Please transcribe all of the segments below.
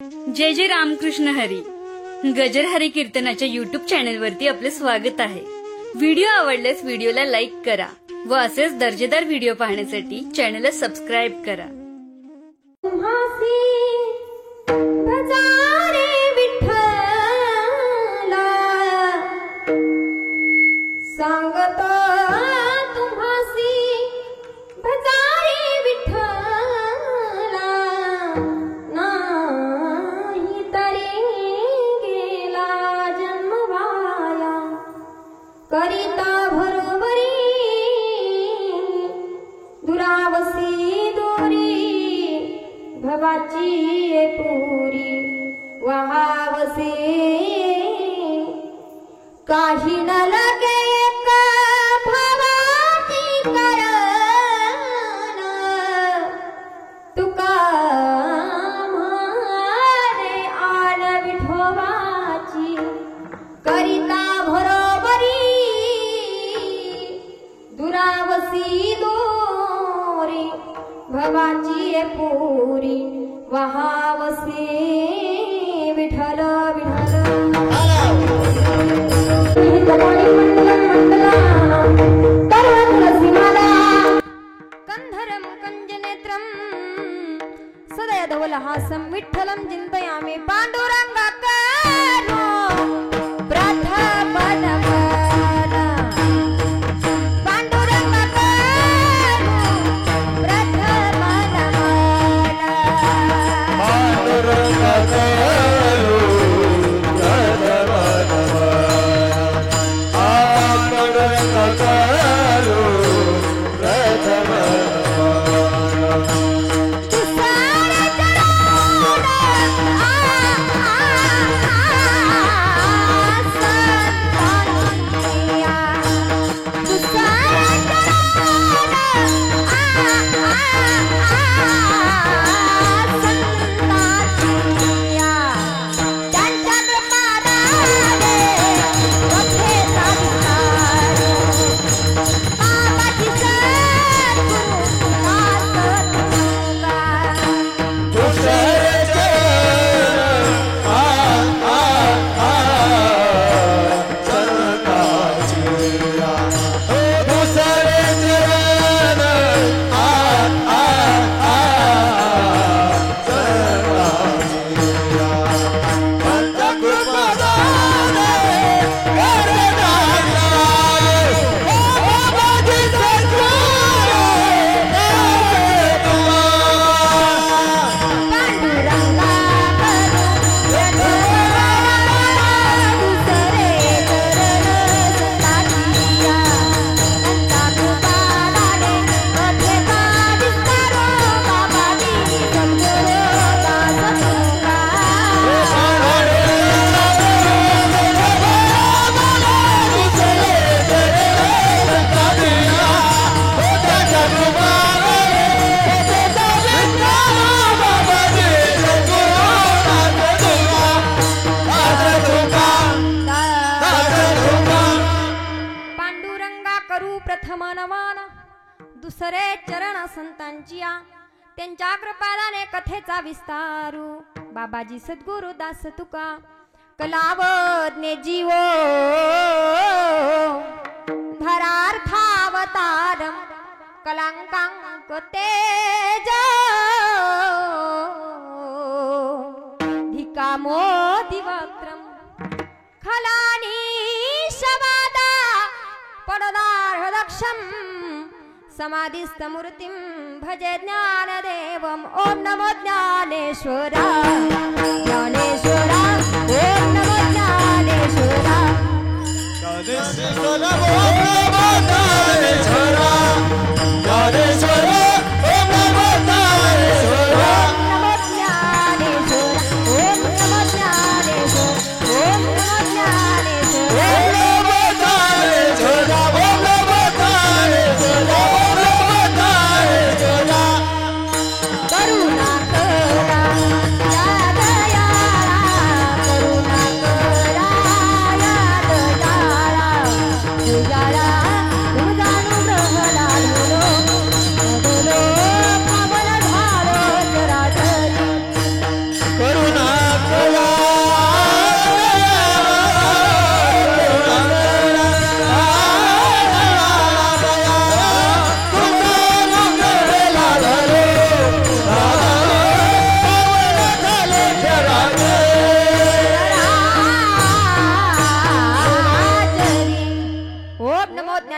जय जय रामकृष्ण हरी. गजर हरी कीर्तनाच्या युट्यूब चॅनलवरती आपले स्वागत आहे. व्हिडिओ आवडल्यास व्हिडिओला लाईक करा व असेच दर्जेदार व्हिडिओ पाहण्यासाठी चॅनलला सबस्क्राईब करा. करिता भरोबरी दुरावसी दोरी भवाची पुरी वहावसे काही न लगे भवाची करण तुका मारे आण विठोबाची करिता दुरावसी दोरी भवाची पुरी वहावसे विठ्ठल विठ्ठल. कंधरम कंजनेत्रम सदय धवलहासं विठ्ठलं चिन्तयामि पाण्डुरङ्गाकारो दुसरे चरण संतांचिया त्यांच्या कृपादाने कथेचा विस्तारू बाबाजी सद्गुरु दास तुका कलावज्ञ जीवो धरार्थावतारम कलांकांक तेज धिकामो दिवक्त्रम खलानी शवादा पडदार दक्षम समाधिस्थमूर्तिं भजे ज्ञानदेवम्. ओम नमो ज्ञानेश्वरा ज्ञानेश्वरा ओम नमो ज्ञानेश्वरा ज्ञानेश्वरा ओम नमो ज्ञानेश्वरा ज्ञानेश्वरा ओम नमो ज्ञानेश्वरा नमो ज्ञानेश्वरा ओम नमो ज्ञानेश्वरा ओम नमो ज्ञानेश्वरा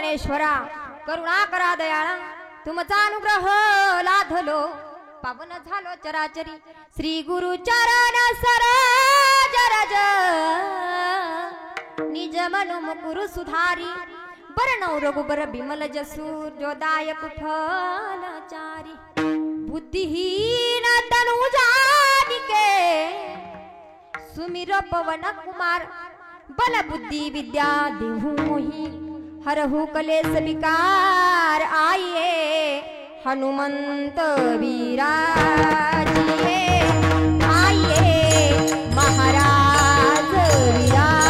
परमेश्वरा करुणा करा दयाळा तुमचा अनुग्रह लाधलो पावन झालो चराचरी श्री गुरु चरण सरोज रज निज मनु मुकुरु सुधारी बरनौ रघुबर बिमल जसु जोदायक फलचारी बुद्धिहीन तनु जानिके सुमिर पवन कुमार बल बुद्धि विद्या देहु मोहि हरहु कलेश विकार आइए हनुमंत विराजिए आइए महाराज विराजिए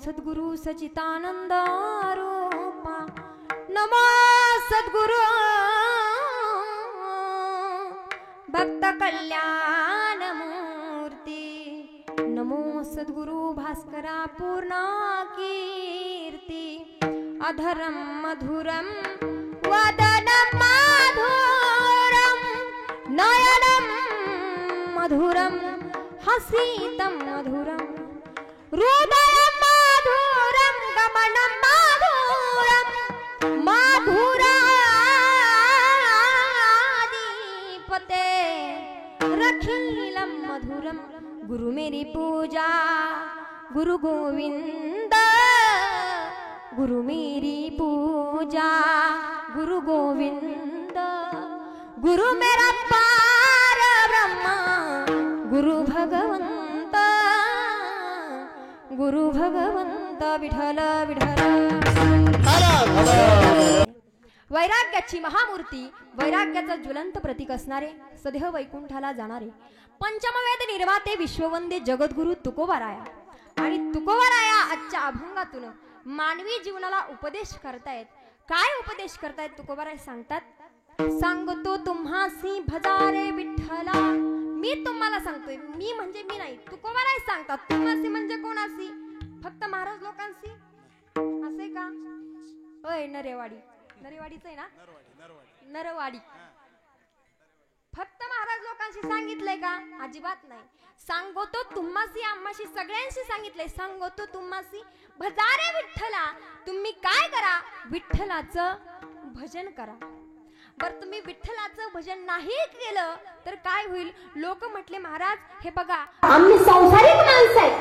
सद्गुरु सचितानंद रूपा नमो सद्गुरु भक्त कल्याण मूर्ती नमो सद्गुरु भास्करा पूर्ण कीर्ती अधरम मधुरम वदनम मधुरम नयनम मधुरम हसितम मधुरम हृदयम मधुरम गमनम मधुरम मधुराधिपते रखीलम मधुरम गुरु मेरी पूजा गुरु गोविंद गुरु मेरी पूजा गुरु गोविंद गुरु मेरा पार ब्रह्म गुरु भगवंत गुरु भगवंत विठ्ठल विठ्ठल वैराग्याची महामूर्ती वैराग्याचा ज्वलंत प्रतीक असणारे सदैव वैकुंठाला जाणारे पंचमवेद निर्माते विश्ववंदे जगद्गुरु तुकोबाराया आणि तुकोबाराया आजच्या अभंगातून मानवी जीवनाला उपदेश करतायत. काय उपदेश करतायत तुकोबाराय सांगतात, सांगतो तुम्हासी भजारे विठ्ठला. मी तुम्हाला सांगतोय, मी म्हणजे मी नाही, तुकोबाराय सांगतात. तुम्हासी म्हणजे कोणासी? फक्त महाराज लोकांशी असे का? ओय नरेवाडी, नरेवाडीच आहे ना, नरवाडी. फक्त महाराज लोकांशी सांगितलंय का? अजिबात नाही. सांगतो तुम्हासी आम्हाशी सगळ्यांशी सांगितलंय. सांगतो तुम्हासी भजारे विठ्ठला. तुम्ही काय करा? विठ्ठलाचं भजन करा. बर तुम्ही विठ्ठलाचं भजन नाही केलं तर काय होईल? लोक म्हटले महाराज हे बघा आम्ही संसारिक माणसं आहे,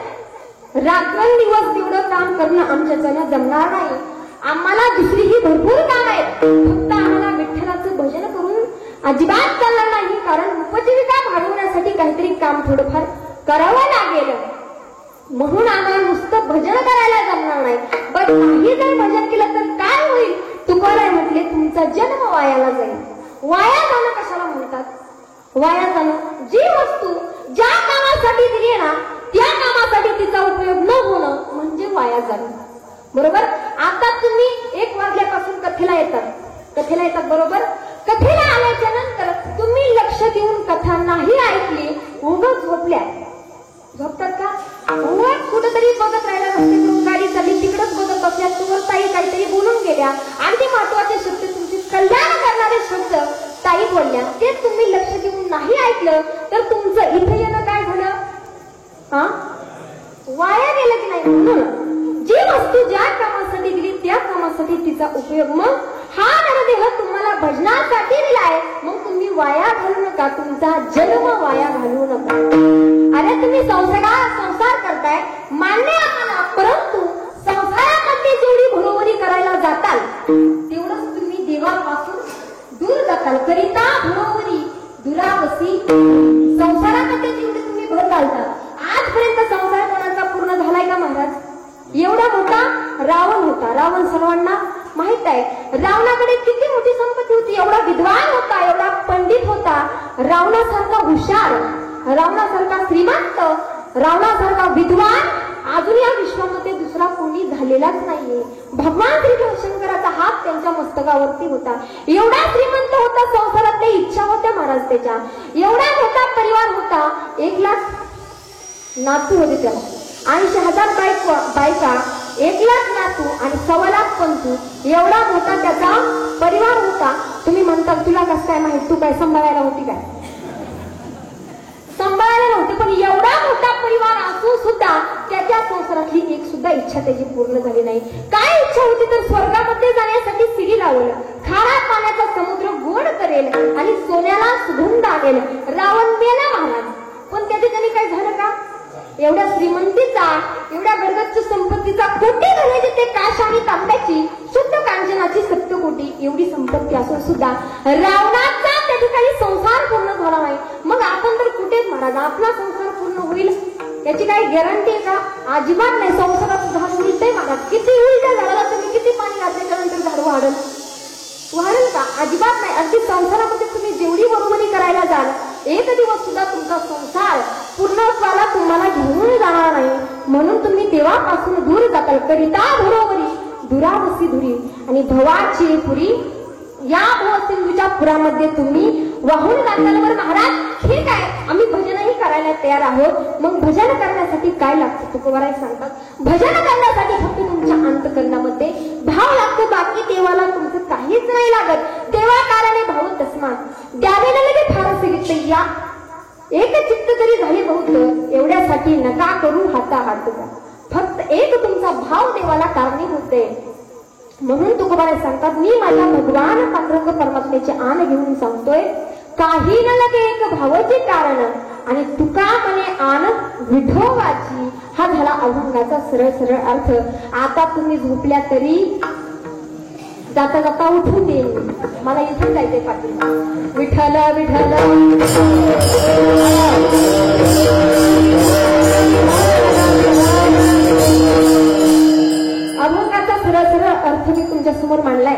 रात्रंदिवस तेवढं काम करणं आमच्याच्यानं जमणार नाही. आम्हाला दुसरीही भरपूर काम आहेत, फक्त आम्हाला विठ्ठलाचं भजन करून अजिबात चालणार नाही. कारण उपजीविका भागवण्यासाठी काहीतरी काम थोडंफार करावं लागेल. म्हणून आम्हाला नुसतं भजन करायला जमणार नाही. पण नाही जर भजन केलं तर काय होईल? तुकाराय म्हटले तुमचा जन्म वायाला जाईल. वाया जाणं कशाला म्हणतात? वाया जाणं जी वस्तू ज्या कामासाठी दिली ना त्या कामासाठी तिचा उपयोग न होणं म्हणजे वाया जाणं. बरोबर? आता तुम्ही 1 वाजल्यापासून कथेला येतात बरोबर? कथेला आल्याच्या नंतर तुम्ही लक्ष देऊन कथा नाही ऐकली, उगाच झोपतात का? उगाच कुठेतरी बघत राहिला, रस्त्यावरून गाडी चालली तिकडच बघत बसल्या, तुवर ताई काहीतरी बोलून गेल्या. अगदी महत्वाचे शब्द, तुमचे कल्याण करणारे शब्द ताई बोलल्या, ते तुम्ही लक्ष देऊन नाही ऐकलं तर तुमचं इथे येणं काय झालं? वाया गेलं की नाही? म्हणून जी वस्तू ज्या कामासाठी दिली त्या कामासाठी तिचा उपयोग. मग हा नरदेह तुम्हाला भजनासाठी दिलाय, मग तुम्ही वाया घालू नका, तुमचा जन्म वाया घालवू नका. अरे तुम्ही संसार करताय मान्य आम्हाला, परंतु संसारामध्ये जेवढी बरोबरी करायला जाताल तेवढंच तुम्ही देवापासून दूर जाताल. करिता बरोबरी दुरावसी. संसारामध्ये जेवढे तुम्ही भर घालता, आजपर्यंत संसार कोणाचा पूर्ण झालाय का महाराज? एवढा मोठा रावण होता. रावण सर्वांना माहित आहे. रावणाकडे किती मोठी संपत्ती होती, एवढा विद्वान होता, एवढा पंडित होता, रावणासारखा हुशार, रावणासारखा श्रीमंत, रावणासारखा विद्वान अजून या विश्वामध्ये दुसरा कोणी झालेलाच नाहीये. भगवान श्री शंकराचा हात त्यांच्या मस्तकावरती होता. एवढा श्रीमंत होता, संसारातल्या इच्छा होत्या महाराज त्याच्या. एवढा मोठा परिवार होता, 1 लाख नातू होते त्याला, 80,000 बायका, 1 लाख नातू आणि 1.25 लाख पंतू. एवढा मोठा त्याचा परिवार होता. तुम्ही म्हणता तुला कसं काय माहित, तू काय सांभाळायला होती काय? सांभाळायला नव्हते, पण एवढा मोठा परिवार असून सुद्धा त्याच्या संसारातली एक सुद्धा इच्छा त्याची पूर्ण झाली नाही. काय इच्छा होती तर स्वर्गामध्ये जाण्यासाठी शिडी लावलं, खारा पाण्याचा समुद्र गोड करेल आणि सोन्याला सुगंध आणेल. रावण मेला महाराज, पण त्याने काय झालं का? एवढ्या श्रीमंतीचा, एवढ्या गरगच्च संपत्तीचा, कोटी घालायची ते काश आणि तांब्याची, शुद्ध कांचनाची सप्तकोटी एवढी संपत्ती असून सुद्धा रावणाचा त्या ठिकाणी संसार पूर्ण झाला नाही. मग आपण तर कुठेच महाराज, आपला संसार पूर्ण होईल याची काही गॅरंटी आहे का? अजिबात नाही. संसाराचं झाड उलटंय महाराज. किती होईल त्या झाडाला, तुम्ही किती पाणी घातल्याच्या नंतर झाड वाढेल का? अजिबात नाही. अगदी संसारामध्ये तुम्ही जेवढी बरोबरी करायला जाल, एक दिवस सुद्धा तुमचा संसार पूर्णत्वाला तुम्हाला घेऊन जाणार नाही. म्हणून तुम्ही देवापासून दूर जाताल. करिता बरोबरी दुरावसी धुरी आणि भवाची पुरी. या भवसिंधूच्या पुरामध्ये तुम्ही वाहून जाताल. बरं महाराज, ठीक आहे, आम्ही भजनही करायला तयार आहोत. मग भजन करण्यासाठी काय लागतं? तुकोबाराय सांगतात, भजन करण्यासाठी फक्त तुमच्या अंतकरणामध्ये भाव लागतो. बाकी देवाला तुमचं काहीच नाही लागत. देवा कारणे भाव तस्मात द्यावेला लगे फार सांगितलं. या एक चित्त जरी झाली बहुत, एवढ्यासाठी नका करू हाताहातचा. फक्त एक तुमचा भाव देवाला कारणीभूत आहे. म्हणून तुकोबाराय सांगतात, मी माझ्या भगवान पांडुरंग परमात्म्याचे आन घेऊन सांगतोय, काही न लगे एक भावाचे कारण आणि तुका म्हणे आन विठोबाची. हा झाला अभंगाचा सरळ सरळ अर्थ. आता तुम्ही झोपल्या तरी जाता जाता उठून देईन, मला इथून जायचंय पाटील. विठ्ठल विठ्ठल अभंगाचा सरळ सरळ अर्थ मी तुमच्या समोर मांडलाय.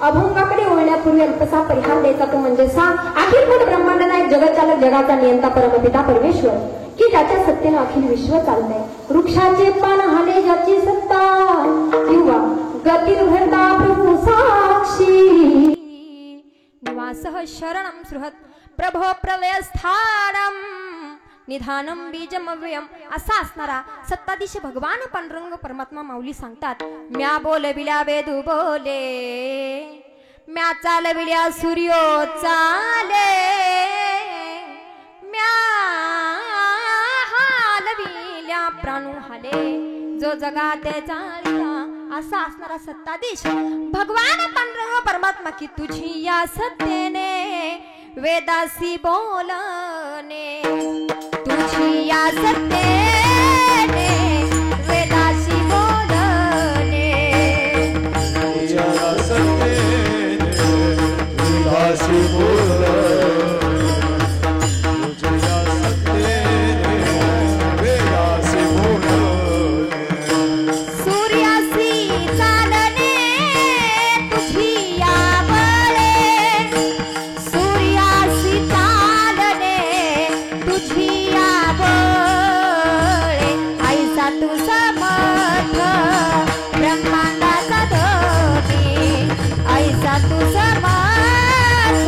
अभंगाकडे वळण्यापूर्वी अल्पसा परिहार द्यायचा तो म्हणजे सांग. अखिल मूळ ब्रह्मांड नायक, जगतचालक, जगाचा नियंता परमपिता परमेश्वर, की ज्याच्या सत्तेनं अखिल विश्व चाललंय. वृक्षाचे पान हाले ज्याची सत्ता, किंवा गतिर्भरता प्रभू साक्षी. निवासः शरणं सृहत प्रभो प्रलयस्थानम निधानम बीजम अव्ययम. असा असणारा सत्ताधीश भगवान पांडुरंग परमात्मा माऊली सांगतात, म्या बोलविल्या वेदू बोले, म्या चालविल्या सूर्यो चाले, म्या हालविल्या प्राणू हाले, जो जगाते चालिया. असा असणारा सत्ताधीश भगवान पांडुरंग परमात्मा, की तुझी या सत्तेने वेदासी बोलने, तुझी या सत्तेने वेदासी बोलने, तुझ्या सत्तेने वेदासी बोलने, तुझ्या सत्तेने वेदासी बोलने. सूर्यासी चालने तुझी या बळे, सूर्यासी चालने तुझी या बळे. ऐसा तू समर्थ ब्रह्मांडाचा धनी, ऐसा तू समर्थ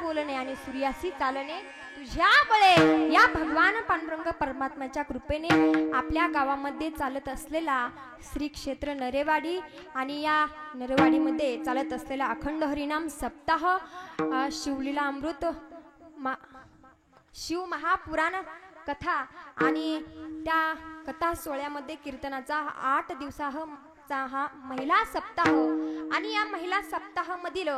बोलणे आणि सूर्यासी चालणे तुझ्या बळे या भगवान पांडुरंग परमात्म्याच्या कृपेने आपल्या गावामध्ये चालत असलेला श्री क्षेत्र नरेवाडी आणि या नरेवाडीमध्ये चालत असलेला अखंड हरिनाम सप्ताह शिवलीला अमृत शिव महापुराण कथा आणि त्या कथा सोहळ्यामध्ये कीर्तनाचा 8 दिवसाचा हा महिला सप्ताह आणि या महिला सप्ताहामधील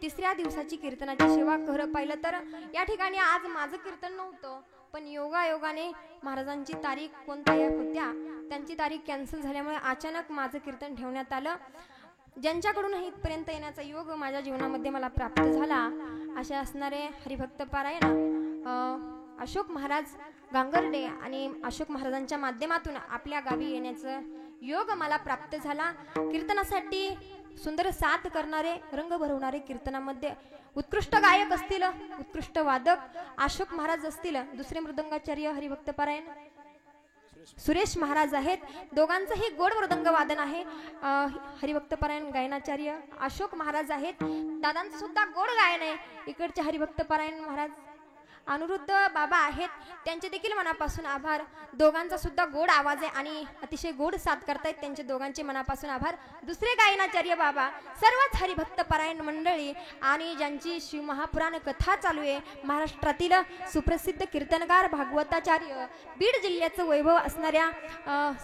3ऱ्या दिवसाची कीर्तनाची सेवा खरं पाहिलं तर या ठिकाणी आज माझं कीर्तन नव्हतं, पण योगायोगाने महाराजांची तारीख कोणत्या होत्या त्यांची तारीख कॅन्सल झाल्यामुळे अचानक माझं कीर्तन ठेवण्यात आलं. ज्यांच्याकडून इथपर्यंत येण्याचा योग माझ्या जीवनामध्ये मला प्राप्त झाला असे असणारे हरिभक्त पारायण अशोक महाराज गांगर्डे आणि अशोक महाराजांच्या माध्यमातून आपल्या गावी येण्याचं योग मला प्राप्त झाला. कीर्तनासाठी सुंदर साथ करणारे रंग भरवणारे कीर्तनामध्ये उत्कृष्ट गायक असतील, उत्कृष्ट वादक अशोक महाराज असतील, दुसरे मृदंगाचार्य हरिभक्त पारायण सुरेश महाराज आहेत. दोघांचंही गोड मृदंग वादन आहे. हरिभक्त पारायण गायनाचार्य अशोक महाराज आहेत. दादांचं सुद्धा गोड गायन आहे. इकडचे हरिभक्त पारायण महाराज अनुरुद्ध बाबा आहेत, त्यांचे देखील मनापासून आभार. दोघांचा सुद्धा गोड आवाज आहे आणि अतिशय गोड साथ करतायत, त्यांचे दोघांचे मनापासून आभार. दुसरे गायनाचार्य बाबा, सर्वच हरिभक्त पारायण मंडळी आणि ज्यांची शिव महापुराण कथा चालू आहे, महाराष्ट्रातील सुप्रसिद्ध कीर्तनकार भागवताचार्य बीड जिल्ह्याचं वैभव असणाऱ्या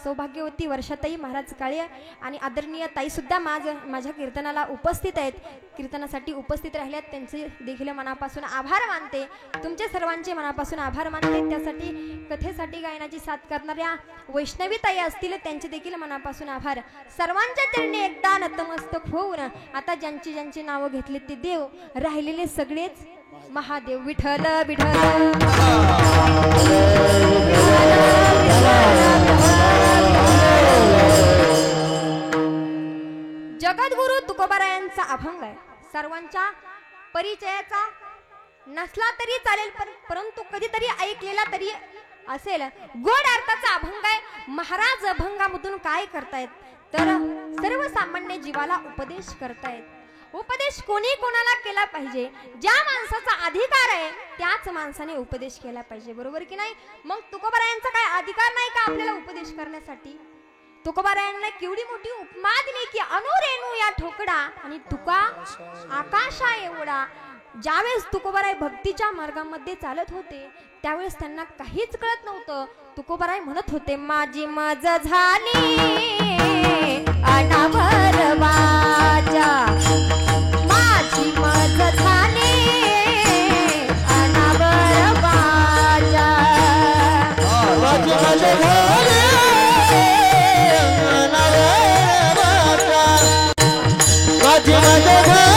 सौभाग्यवती वर्षाताई महाराज काळे आणि आदरणीय ताई सुद्धा माझ्या कीर्तनाला उपस्थित आहेत, कीर्तनासाठी उपस्थित राहिल्यात, त्यांचे देखील मनापासून आभार मानते. तुमचे सर्वांचे मनापासून आभार मानते. त्यासाठी कथेसाठी गायनाची साथ करणाऱ्या वैष्णवी ताई असतील, त्यांचे देखील मनापासून आभार. सर्वांच्या चरणी एकदा नतमस्तक होऊन आता ज्यांची ज्यांची नावं घेतली ते देव, राहिलेले सगळेच महादेव. विठ्ठल विठ्ठल जगद्गुरु तुकोबारायांचा अभंग आहे. सर्वांच्या परिचयाचा नसला तरी चालेल, परंतु कधीतरी ऐकलेला तरी असेल. गोड अर्थाचा अभंग आहे. महाराज अभंगामधून काय करतायत तर सर्वसामान्य जीवाला उपदेश करतायत. उपदेश कोणी कोणाला केला पाहिजे, ज्या माणसाचा अधिकार आहे त्याच माणसाने उपदेश केला पाहिजे, बरोबर की नाही. मग तुकोबारायांचा काय अधिकार नाही का आपल्याला उपदेश करण्यासाठी. तुकोबारायांना केवढी मोठी उपमा दिली की अनुरेणू या ठोकडा आणि तुका आकाशा एवढा. ज्यावेळेस तुकोबाराय भक्तीच्या मार्गामध्ये चालत होते त्यावेळेस त्यांना काहीच कळत नव्हतं. तुकोबाराय म्हणत होते, माझी मज झाली अनावर वाचा, माझी मज झाली अनावर वाचा, माझी मज झाली अनावर वाचा, माझी मज झाली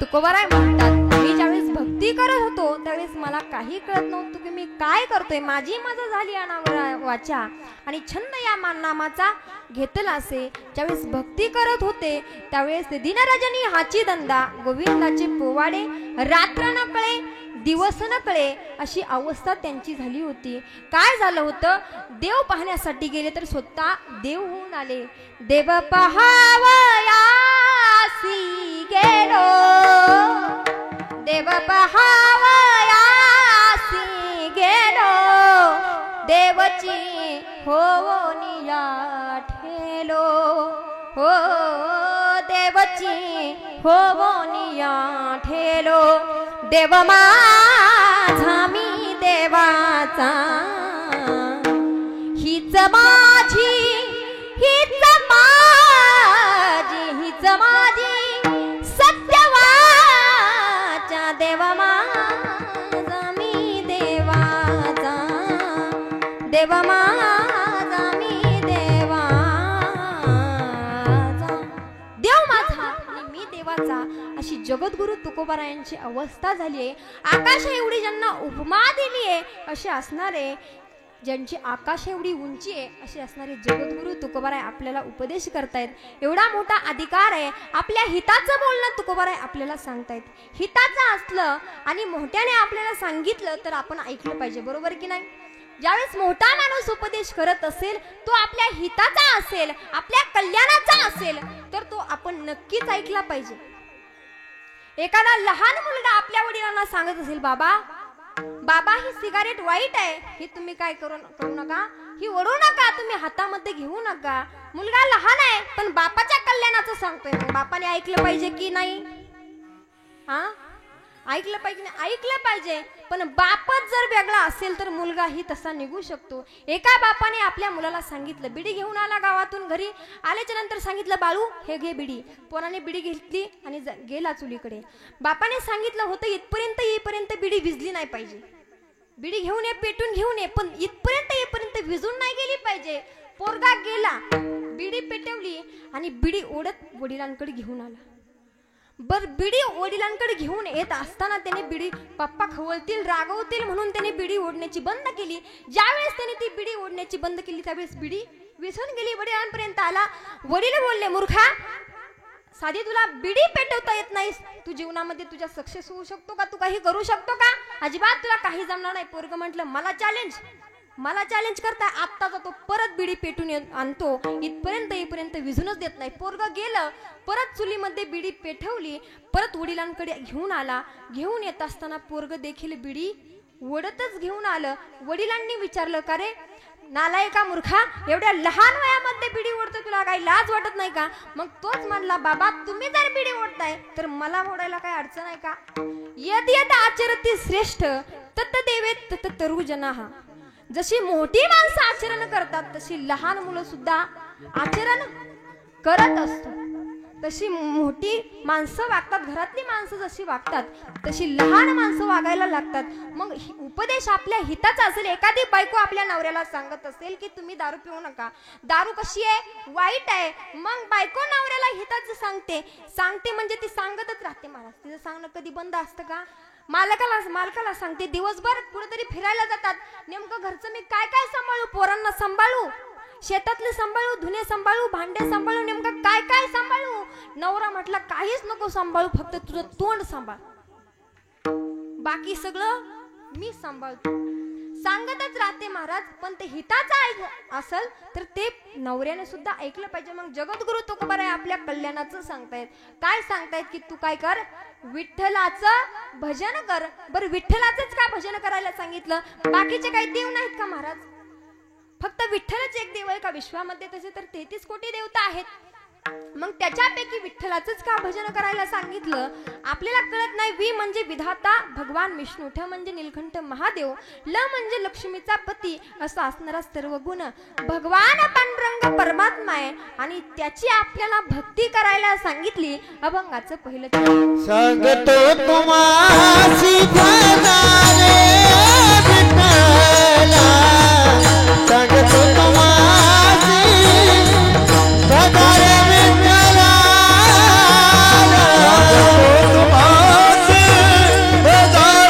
तुकोबाराय म्हणतात, मी ज्यावेळेस भक्ती भक्ती करत होतो त्यावेळेस मला काही कळत नव्हतं की मी काय करतोय. माझी मजा झाली अनावर वाचा आणि छंद या नामाचा घेतला असे. ज्यावेळेस भक्ती करत होते त्यावेळेस दिनरजनी हाची दंदा गोविंदाचे पोवाडे रात्र न कळे दिवस न कळे अशी अवस्था त्यांची झाली होती. काय झालं होतं, देव पाहण्यासाठी गेले तर स्वतः देव होऊन आले. देव पहावयासी गेलो, देव पहावयासी गेलो, देवची होवनिया ठेलो, हो देवची होवनिया ठेलो. देव माझा मी देवाचा, हीच माझी हीच माझी हीच माझी सत्यवाचा. देव माझा मी देवाचा, देव माझा मी देवाचा, देव माझा आणि मी देवाचा अशी जगद्गुरु तुकोबारायांची अवस्था झाली आहे. आकाश एवढी ज्यांना उपमा दिली आहे असे असणारे, ज्यांची आकाश एवढी उंची आहे असे असणारे जगद्गुरु तुकोबाराय आपल्याला उपदेश करतायत. एवढा मोठा अधिकार आहे, आपल्या हिताचं बोलणं तुकोबाराय आपल्याला सांगतायत. हिताचं असलं आणि मोठ्याने आपल्याला सांगितलं तर आपण ऐकलं पाहिजे, बरोबर की नाही. ज्यावेळेस मोठा माणूस उपदेश करत असेल तो आपल्या हिताचा असेल, आपल्या कल्याणाचा असेल तर तो आपण नक्कीच ऐकला पाहिजे. एखादा लहान मुलगा आपल्या वडिलांना सांगत असेल, बाबा बाबा ही सिगारेट वाईट आहे, ही तुम्ही काय करू नका, ही ओढू नका, तुम्ही हातामध्ये घेऊ नका. मुलगा लहान आहे पण बापाच्या कल्याणाचं सांगतोय, बापाने ऐकलं पाहिजे की नाही? हा, ऐकलं पाहिजे, ऐकलं पाहिजे. पण बापच जर वेगळा असेल तर मुलगाही तसा निघू शकतो. एका बापाने आपल्या मुलाला सांगितलं, बिडी घेऊन आला गावातून, घरी आल्याच्या नंतर सांगितलं, बाळू हे घे बिडी. पोराने बिडी घेतली आणि गेला चुलीकडे. बापाने सांगितलं होतं इथपर्यंत येईपर्यंत बिडी विजली नाही पाहिजे, बिडी घेऊन ये, पेटून घेऊन ये, पण इथपर्यंत येईपर्यंत विजून नाही गेली पाहिजे. पोरगा गेला, बिडी पेटवली आणि बिडी ओढत वडिलांकडे घेऊन आला. बर बिडी वडिलांकडे घेऊन येत असताना त्याने बिडी पप्पा खवळतील रागवतील म्हणून त्याने बिडी ओढण्याची बंद केली. ज्यावेळेस त्याने ती बिडी ओढण्याची बंद केली त्यावेळेस बिडी विसरून गेली. वडिलांपर्यंत आला. वडील बोलले, मूर्खा, साधी तुला बिडी पेटवता येत नाही, तू जीवनामध्ये तुझ्या सक्सेस होऊ शकतो का? तू काही करू शकतो का? अजिबात तुला काही जमणार नाही. पोरग म्हटलं, मला चॅलेंज करता. आत्ता जातो परत बिडी पेटून आणतो, इथपर्यंत येईपर्यंत विझूनच देत नाही. पोरग गेलं, परत चुलीमध्ये बिडी पेटवली, परत वडिलांकडे घेऊन आला. घेऊन येत असताना पोरग देखील बिडी ओढतच घेऊन आलं. वडिलांनी विचारलं, का रे नालायका मूर्खा, एवढ्या लहान वयामध्ये बिडी ओढतो, तुला काही लाज वाटत नाही का? मग तोच म्हणला, बाबा तुम्ही जर बिडी ओढताय तर मला ओढायला काही अडचण आहे का? यद यद आचरती श्रेष्ठ तत देवेत तत तरू जनाः. जशी मोठी माणसं आचरण करतात तशी लहान मुलं सुद्धा आचरण करत असतो. तशी मोठी माणसं वागतात, घरातली माणसं जशी वागतात तशी लहान माणसं वागायला लागतात. मग उपदेश आपल्या हिताचा असेल. एखादी बायको आपल्या नवऱ्याला सांगत असेल की तुम्ही दारू पिऊ नका, दारू कशी आहे, वाईट आहे, मग बायको नवऱ्याला हिताचं सांगते म्हणजे ती सांगतच राहते. महाराज तिचं सांगणं कधी बंद असतं का? मालकाला सांगते, दिवसभर कुठेतरी फिरायला जातात, नेमकं घरचं मी काय काय सांभाळू, पोरांना सांभाळू, शेतातले सांभाळू, धुणे सांभाळू, भांडे सांभाळू, नेमकं काय काय सांभाळू? नवरा म्हटला, काहीच नको सांभाळू, फक्त तुझं तोंड सांभाळ, बाकी सगळं मी सांभाळतो. सांगतच राहते महाराज. पण ते हिताचं असेल तर ते नवऱ्याने सुद्धा ऐकलं पाहिजे. मग जगद्गुरु तुकोबाराय आपल्या कल्याणाचं सांगतायत. काय सांगतायत की तू काय कर, विठ्ठलाचं भजन कर. बरं, विठ्ठलाचंच का भजन करायला सांगितलं? बाकीचे काही देव नाहीत का महाराज? फक्त विठ्ठलच एक देव आहे का विश्वामध्ये? तसे तर 33 कोटी देवता आहेत. मग त्याच्यापैकी विठ्ठलाचंच का भजन करायला सांगितलं? आपल्याला कळत नाही. वि म्हणजे विधाता भगवान विष्णू, ठ म्हणजे नीलकंठ महादेव, ल म्हणजे लक्ष्मीचा पती, असा असणारा सर्व गुण भगवान पांडुरंग परमात्मा आहे आणि त्याची आपल्याला भक्ती करायला सांगितली. अभंगाचं पहिलं सांगतो तुम्हासी भणारे विठ्ठला, सांगतो तुम्हासी भणारे विठ्ठला, सांगतो तुम्हासी भणारे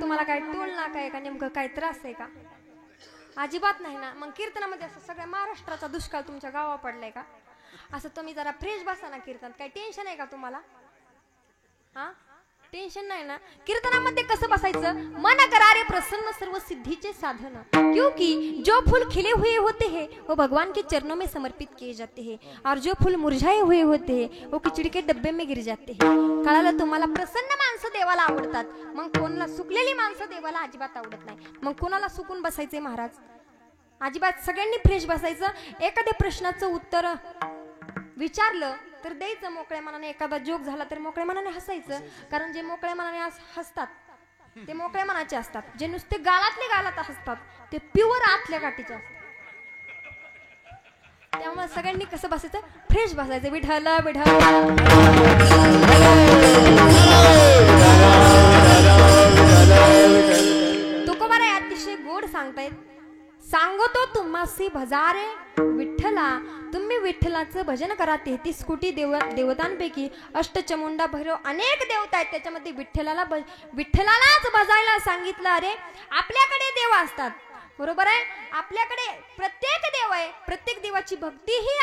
तुम्हाला काय टोल नाका आहे का नेमकं काय त्रास आहे का? अजिबात नाही ना. मग कीर्तनामध्ये असं सगळ्या महाराष्ट्राचा दुष्काळ तुमच्या गावा पडलाय का? असं तुम्ही जरा फ्रेश बसा ना कीर्तन. काय टेन्शन आहे का तुम्हाला? हा टेन्शन नाही ना. कीर्तनामध्ये कसं बसायचं? मन करारे प्रसन्न सर्व सिद्धीचे साधन, क्योंकि जो फूल खिले हुए होते हैं वो भगवान के चरणों में समर्पित किए जाते हैं, और जो फूल मुरझाए हुए होते हैं वो खिचड़ी के डब्बे में गिर जाते हैं. कळालं तुम्हाला? प्रसन्न माणसं देवाला आवडतात. मग कोणाला सुकलेली माणसं देवाला अजिबात आवडत नाही. मग कोणाला सुकून बसायचे महाराज? अजिबात सगळ्यांनी फ्रेश बसायचं. एखाद्या प्रश्नाचं उत्तर विचारलं तर द्यायचं मोकळ्या मनाने. एखादा जोक झाला तर मोकळ्या मनाने हसायचं. कारण जे मोकळ्या मनाने हसतात ते मोकळ्या मनाचे असतात. जे नुसते गालातले गालात हसतात ते प्युअर आतल्या गाठीचे असतात. त्यामुळे सगळ्यांनी कसं बसायचं? फ्रेश बसायचं. विठ्ठल विठ्ठल. तुकोबाराय अतिशय गोड सांगतायत. सांगतो तुम्हासी भजारे विठ्ठला, तुम्ही विठ्ठलाचं भजन करा. 33 कोटी देवतांपैकी अष्टचमुंडा भैरव अनेक देवता आहेत. त्याच्यामध्ये विठ्ठलालाच भजायला सांगितलं. अरे आपल्याकडे देव असतात, बरोबर आहे. आपल्याकडे प्रत्येक देव आहे. प्रत्येक देवाची भक्ती ही